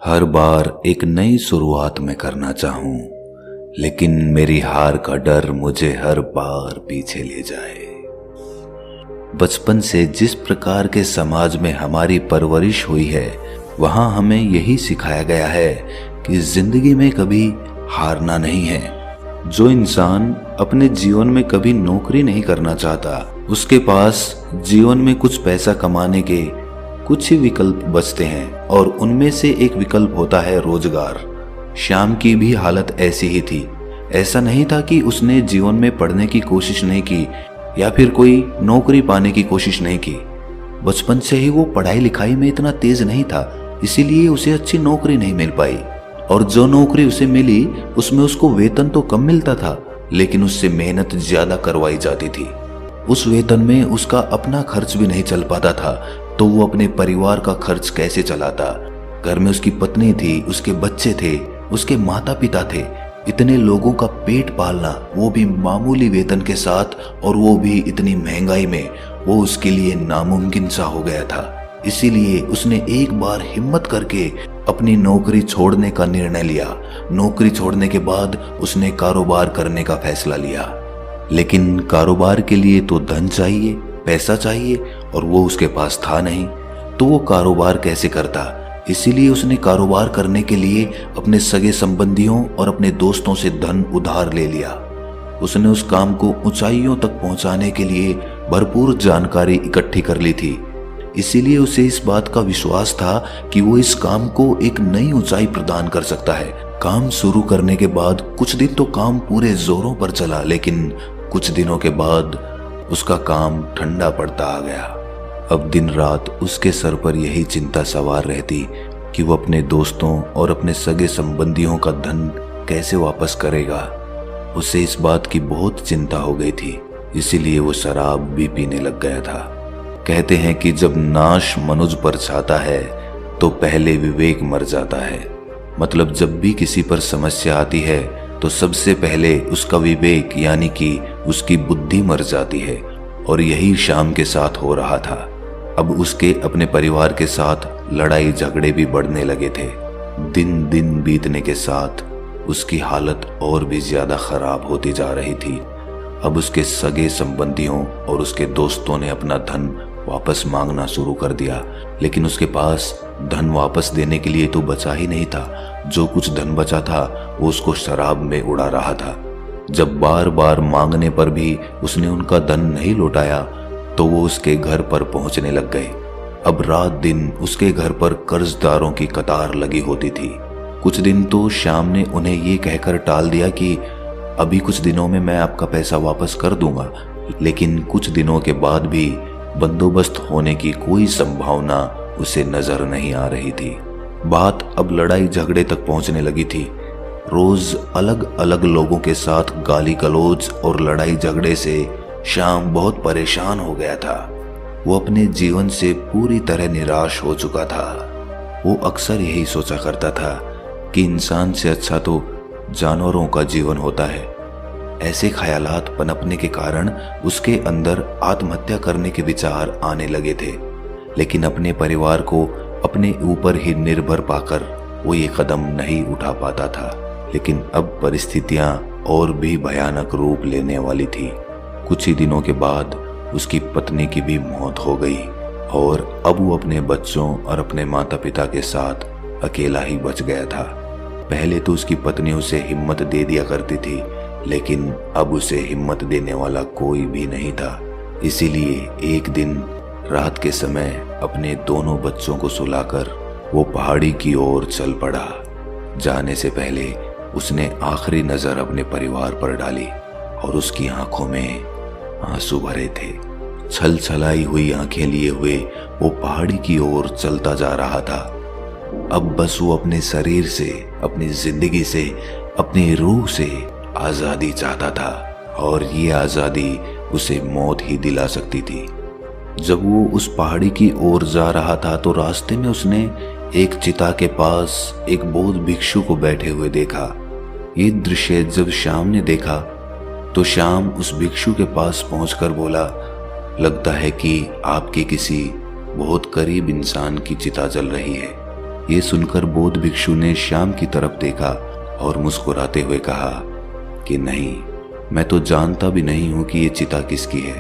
हर बार एक नई शुरुआत मैं करना चाहूं, लेकिन मेरी हार का डर मुझे हर बार पीछे ले जाए। बचपन से जिस प्रकार के समाज में हमारी परवरिश हुई है, वहां हमें यही सिखाया गया है कि जिंदगी में कभी हारना नहीं है। जो इंसान अपने जीवन में कभी नौकरी नहीं करना चाहता, उसके पास जीवन में कुछ पैसा कमाने के कुछ ही विकल्प बचते हैं, और उनमें से एक विकल्प होता है रोजगार। श्याम की भी हालत ऐसी ही थी। ऐसा नहीं था कि उसने जीवन में पढ़ने की कोशिश नहीं की या फिर कोई नौकरी पाने की कोशिश नहीं की। बचपन से ही वो पढ़ाई लिखाई में इतना तेज नहीं था, इसीलिए उसे अच्छी नौकरी नहीं मिल पाई। और जो नौकरी उसे मिली उसमें उसको वेतन तो कम मिलता था, लेकिन उससे मेहनत ज्यादा करवाई जाती थी। उस वेतन में उसका अपना खर्च भी नहीं चल पाता था, तो वो अपने परिवार का खर्च कैसे चलाता। घर में उसकी पत्नी थी, उसके बच्चे थे, उसके माता पिता थे। इतने लोगों का पेट पालना, वो भी मामूली वेतन के साथ, और वो भी इतनी महंगाई में, वो उसके लिए नामुमकिन सा हो गया था। इसीलिए उसने एक बार हिम्मत करके अपनी नौकरी छोड़ने का निर्णय लिया। नौकरी छोड़ने के बाद उसने कारोबार करने का फैसला लिया। लेकिन कारोबार के लिए तो धन चाहिए, पैसा चाहिए, और वो उसके पास था नहीं, तो वो कारोबार कैसे करता। इसीलिए उसने कारोबार करने के लिए अपने सगे संबंधियों और अपने दोस्तों से धन उधार ले लिया। उसने उस काम को ऊंचाइयों तक पहुंचाने के लिए भरपूर जानकारी इकट्ठी कर ली थी। इसीलिए उसे इस बात का विश्वास था कि वो इस काम को एक नई ऊंचाई प्रदान कर सकता है। काम शुरू करने के बाद कुछ दिन तो काम पूरे जोरों पर चला, लेकिन कुछ दिनों के बाद उसका काम ठंडा पड़ता आ गया। अब दिन रात उसके सर पर यही चिंता सवार रहती कि वो अपने दोस्तों और अपने सगे संबंधियों का धन कैसे वापस करेगा। उसे इस बात की बहुत चिंता हो गई थी, इसीलिए वो शराब भी पीने लग गया था। कहते हैं कि जब नाश मनुज पर छाता है तो पहले विवेक मर जाता है। मतलब जब भी किसी पर समस्या आती है तो सबसे पहले उसका विवेक यानी कि उसकी बुद्धि मर जाती है, और यही श्याम के साथ हो रहा था। अब उसके अपने परिवार के साथ लड़ाई झगड़े भी बढ़ने लगे थे। दिन दिन बीतने के साथ उसकी हालत और भी ज्यादा खराब होती जा रही थी। अब उसके सगे संबंधियों और उसके दोस्तों ने अपना धन वापस मांगना शुरू कर दिया, लेकिन उसके पास धन वापस देने के लिए तो बचा ही नहीं था। जो कुछ धन बचा था वो उसको शराब में उड़ा रहा था। जब बार बार मांगने पर भी उसने उनका धन नहीं लौटाया, तो वो उसके घर पर पहुंचने लग गए। अब रात दिन उसके घर पर कर्जदारों की कतार लगी होती थी। कुछ दिन तो श्याम ने उन्हें ये कहकर टाल दिया कि अभी कुछ दिनों में मैं आपका पैसा वापस कर दूंगा, लेकिन कुछ दिनों के बाद भी बंदोबस्त होने की कोई संभावना उसे नजर नहीं आ रही थी। बात अब लड़ाई झगड़े तक पहुंचने लगी थी। रोज अलग अलग लोगों के साथ गाली गलौज और लड़ाई झगड़े से श्याम बहुत परेशान हो गया था। वो अपने जीवन से पूरी तरह निराश हो चुका था। वो अक्सर यही सोचा करता था कि इंसान से अच्छा तो जानवरों का जीवन होता है। ऐसे ख्यालात पनपने के कारण उसके अंदर आत्महत्या करने के विचार आने लगे थे, लेकिन अपने परिवार को अपने ऊपर ही निर्भर पाकर वो ये कदम नहीं उठा पाता था। लेकिन अब परिस्थितियां और भी भयानक रूप लेने वाली थी। कुछ ही दिनों के बाद उसकी पत्नी की भी मौत हो गई, और अब वो अपने बच्चों और अपने माता पिता के साथ अकेला ही बच गया था। पहले तो उसकी पत्नी उसे हिम्मत दे दिया करती थी, लेकिन अब उसे हिम्मत देने वाला कोई भी नहीं था। इसीलिए एक दिन रात के समय अपने दोनों बच्चों को सुलाकर वो पहाड़ी की ओर चल पड़ा। जाने से पहले उसने आखिरी नजर अपने परिवार पर डाली, और उसकी आंखों में आंसू भरे थे। छल छलाई हुई आंखें लिए हुए वो पहाड़ी की ओर चलता जा रहा था। अब बस वो अपने शरीर से, अपनी जिंदगी से, अपनी रूह से आजादी चाहता था, और ये आजादी उसे मौत ही दिला सकती थी। जब वो उस पहाड़ी की ओर जा रहा था तो रास्ते में उसने एक चिता के पास एक बौद्ध भिक्षु को बैठे हुए देखा। ये दृश्य जब श्याम ने देखा तो श्याम उस भिक्षु के पास पहुंचकर बोला, लगता है कि आपके किसी बहुत करीब इंसान की चिता जल रही है। ये सुनकर बौद्ध भिक्षु ने श्याम की तरफ देखा और मुस्कुराते हुए कहा कि नहीं, मैं तो जानता भी नहीं हूं कि ये चिता किसकी है।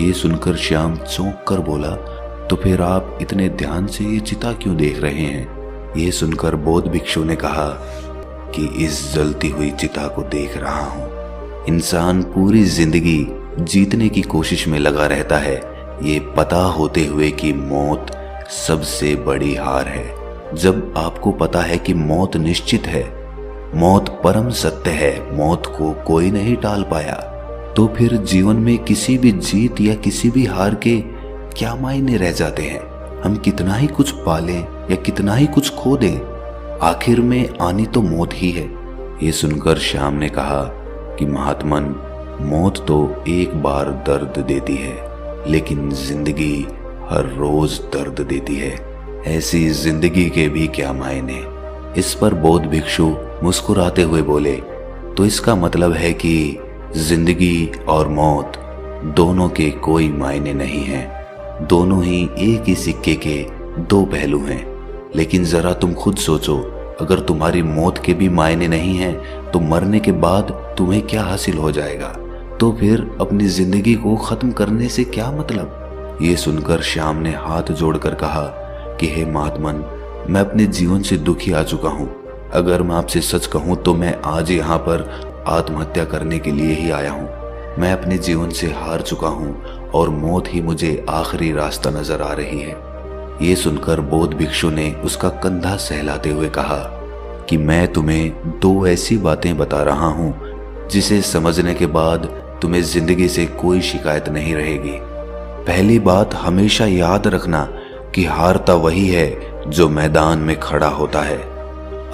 ये सुनकर श्याम चौंक कर बोला, तो फिर आप इतने ध्यान से ये चिता क्यों देख रहे हैं? ये सुनकर बौद्ध भिक्षु ने कहा कि इस जलती हुई चिता को देख रहा हूं। इंसान पूरी जिंदगी जीतने की कोशिश में लगा रहता है, ये पता होते हुए कि मौत सबसे बड़ी हार है। जब आपको पता है कि मौत निश्चित है, मौत परम सत्य है, मौत को कोई नहीं टाल पाया, तो फिर जीवन में किसी भी जीत या किसी भी हार के क्या मायने रह जाते हैं? हम कितना ही कुछ पालें या कितना ही कुछ खो दें, आखिर में आनी तो मौत ही है। ये सुनकर श्याम ने कहा कि महात्मन, मौत तो एक बार दर्द देती है, लेकिन जिंदगी हर रोज दर्द देती है। ऐसी जिंदगी के भी क्या मायने? इस पर बौद्ध भिक्षु मुस्कुराते हुए बोले, तो इसका मतलब है कि जिंदगी और मौत दोनों के कोई मायने नहीं हैं, दोनों ही एक ही सिक्के के दो पहलू हैं। लेकिन जरा तुम खुद सोचो, अगर तुम्हारी मौत के भी मायने नहीं हैं तो मरने के बाद तुम्हें क्या हासिल हो जाएगा? तो फिर अपनी जिंदगी को खत्म करने से क्या मतलब? ये सुनकर श्याम ने हाथ जोड़कर कहा कि हे महात्मन, मैं अपने जीवन से दुखी आ चुका हूँ। अगर मैं आपसे सच कहूँ तो मैं आज यहाँ पर आत्महत्या करने के लिए ही आया हूँ। मैं अपने जीवन से हार चुका हूँ और मौत ही मुझे आखिरी रास्ता नजर आ रही है। ये सुनकर बौद्ध भिक्षु ने उसका कंधा सहलाते हुए कहा कि मैं तुम्हें दो ऐसी बातें बता रहा हूँ जिसे समझने के बाद तुम्हें जिंदगी से कोई शिकायत नहीं रहेगी। पहली बात, हमेशा याद रखना कि हारता वही है जो मैदान में खड़ा होता है।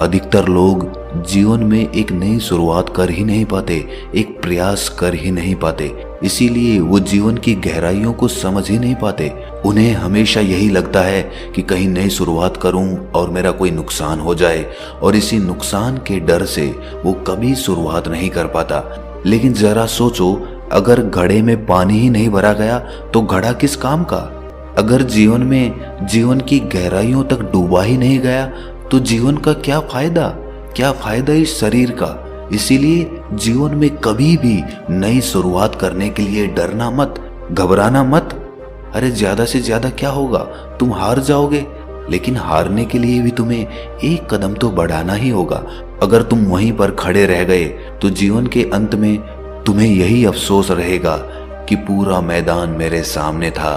अधिकतर लोग जीवन में एक नई शुरुआत कर ही नहीं पाते, एक प्रयास कर ही नहीं पाते, इसीलिए वो जीवन की गहराइयों को समझ ही नहीं पाते। उन्हें हमेशा यही लगता है कि कहीं नई शुरुआत करूं और मेरा कोई नुकसान हो जाए, और इसी नुकसान के डर से वो कभी शुरुआत नहीं कर पाता। लेकिन जरा सोचो, अगर घड़े में पानी ही नहीं भरा गया तो घड़ा किस काम का? अगर जीवन में जीवन की गहराइयों तक डूबा ही नहीं गया तो जीवन का क्या फायदा? क्या फायदा इस शरीर का? इसीलिए जीवन में कभी भी नई शुरुआत करने के लिए डरना मत, घबराना मत। अरे ज्यादा से ज्यादा क्या होगा, तुम हार जाओगे, लेकिन हारने के लिए भी तुम्हें एक कदम तो बढ़ाना ही होगा। अगर तुम वहीं पर खड़े रह गए तो जीवन के अंत में तुम्हें यही अफसोस रहेगा कि पूरा मैदान मेरे सामने था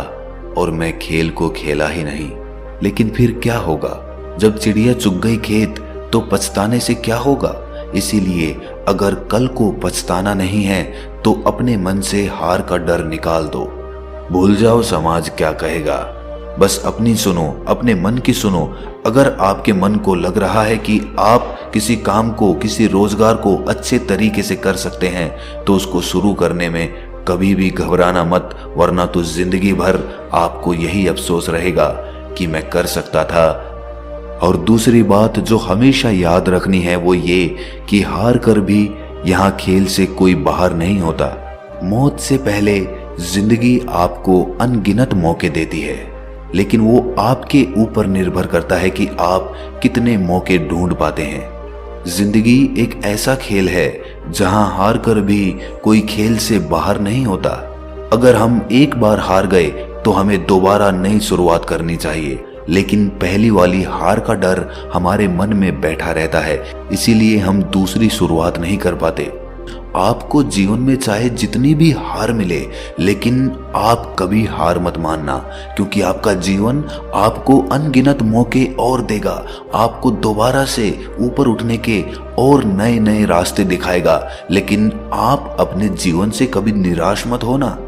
और मैं खेल को खेला ही नहीं। लेकिन फिर क्या होगा? जब चिड़िया चुग गई खेत तो पछताने से क्या होगा? इसीलिए अगर कल को पछताना नहीं है तो अपने मन से हार का डर निकाल दो। भूल जाओ समाज क्या कहेगा, बस अपनी सुनो, अपने मन की सुनो। अगर आपके मन को लग रहा है कि आप किसी काम को, किसी रोजगार को अच्छे तरीके से कर सकते हैं तो उसको शुरू करने में कभी भी घबराना मत, वरना तो जिंदगी भर आपको यही अफसोस रहेगा कि मैं कर सकता था। और दूसरी बात जो हमेशा याद रखनी है वो ये कि हार कर भी यहाँ खेल से कोई बाहर नहीं होता। मौत से पहले जिंदगी आपको अनगिनत मौके देती है, लेकिन वो आपके ऊपर निर्भर करता है कि आप कितने मौके ढूंढ पाते हैं। जिंदगी एक ऐसा खेल है जहां हार कर भी कोई खेल से बाहर नहीं होता। अगर हम एक बार हार गए तो हमें दोबारा नई शुरुआत करनी चाहिए, लेकिन पहली वाली हार का डर हमारे मन में बैठा रहता है, इसीलिए हम दूसरी शुरुआत नहीं कर पाते। आपको जीवन में चाहे जितनी भी हार मिले, लेकिन आप कभी हार मत मानना, क्योंकि आपका जीवन आपको अनगिनत मौके और देगा, आपको दोबारा से ऊपर उठने के और नए नए रास्ते दिखाएगा। लेकिन आप अपने जीवन से कभी निराश मत होना।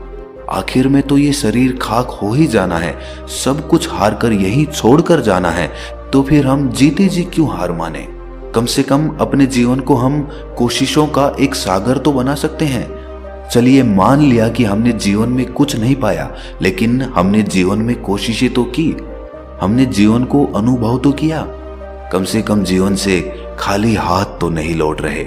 आखिर में तो ये शरीर खाक हो ही जाना है, सब कुछ हार कर यहीं छोड़कर जाना है, तो फिर हम जीते जी क्यों हार माने? कम से कम अपने जीवन को हम कोशिशों का एक सागर तो बना सकते हैं। चलिए मान लिया कि हमने जीवन में कुछ नहीं पाया, लेकिन हमने जीवन में कोशिशें तो की, हमने जीवन को अनुभव तो किया। कम से कम जीवन से खाली हाथ तो नहीं लौट रहे।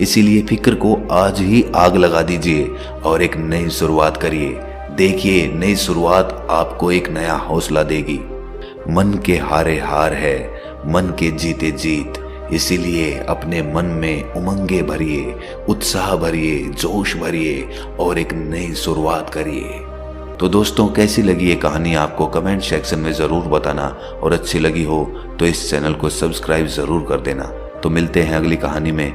इसीलिए फिक्र को आज ही आग लगा दीजिए और एक नई शुरुआत करिए। देखिए, नई शुरुआत आपको एक नया हौसला देगी। मन के हारे हार है, मन के जीते जीत। इसीलिए अपने मन में उमंगे भरिए, उत्साह भरिए, जोश भरिए और एक नई शुरुआत करिए। तो दोस्तों, कैसी लगी ये कहानी आपको कमेंट सेक्शन में ज़रूर बताना, और अच्छी लगी हो तो इस चैनल को सब्सक्राइब ज़रूर कर देना। तो मिलते हैं अगली कहानी में।